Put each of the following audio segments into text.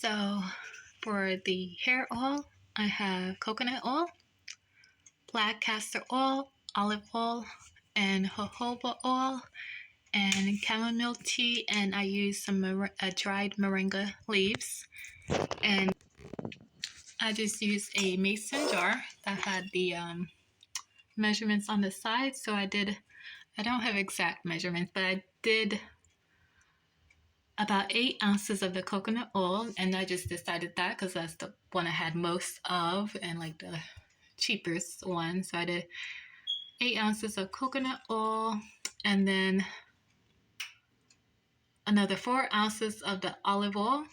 So for the hair oil, I have coconut oil, black castor oil, olive oil, and jojoba oil, and chamomile tea, and I use some dried moringa leaves. And I just used a mason jar that had the measurements on the side. So I don't have exact measurements, but I did about 8 ounces of the coconut oil, and I just decided that because that's the one I had most of and like the cheapest one. So I did 8 ounces of coconut oil, and then another 4 ounces of the olive oil,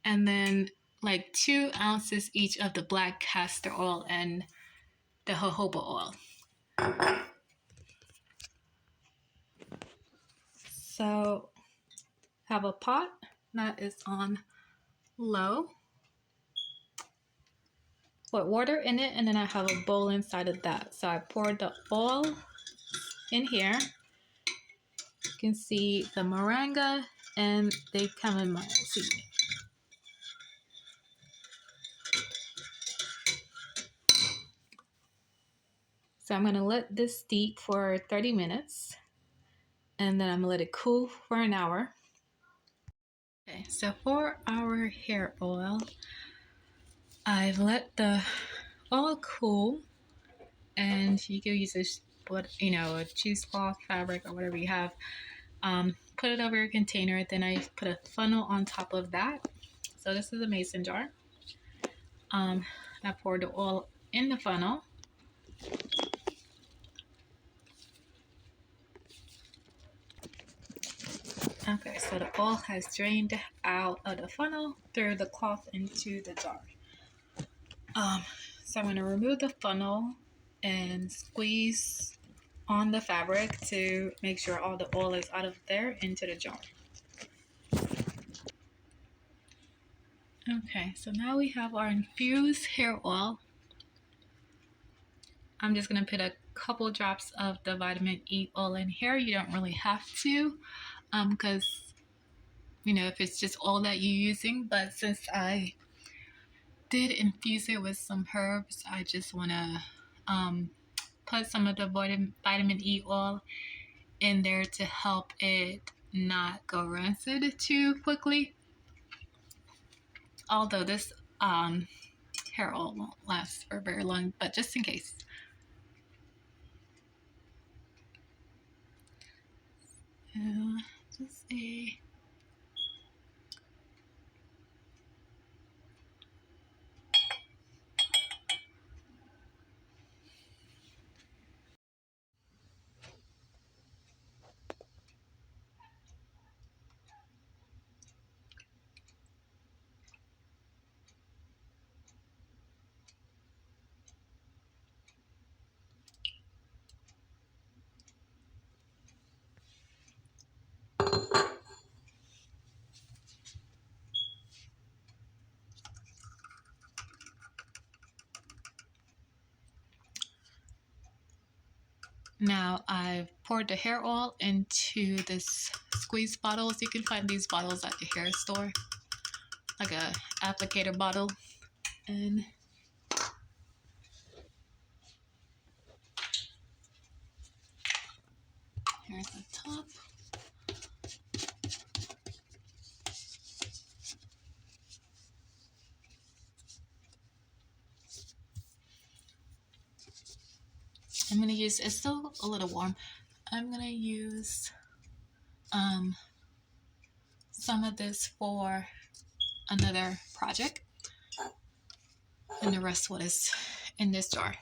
and then like 2 ounces each of the black castor oil and the jojoba oil. So have a pot that is on low with water in it, and then I have a bowl inside of that. So I poured the oil in here. You can see the moringa and the chamomile seed. So I'm going to let this steep for 30 minutes, and then I'm going to let it cool for an hour. Okay, so for our hair oil, I've let the oil cool, and you can use a cheesecloth fabric or whatever you have. Put it over a container. Then I put a funnel on top of that. So this is a mason jar. I poured the oil in the funnel. Okay, so the oil has drained out of the funnel through the cloth into the jar. So I'm going to remove the funnel and squeeze on the fabric to make sure all the oil is out of there into the jar. Okay, so now we have our infused hair oil. I'm just going to put a couple drops of the vitamin E oil in here. You don't really have to, because if it's just oil that you're using, but since I did infuse it with some herbs, I just want to put some of the vitamin E oil in there to help it not go rancid too quickly. Although this hair oil won't last for very long, but just in case. Just a Now I've poured the hair oil into this squeeze bottles. You can find these bottles at the hair store, like a applicator bottle. And here's the top. I'm going to use, it's still a little warm. I'm going to use some of this for another project, and the rest what is in this jar.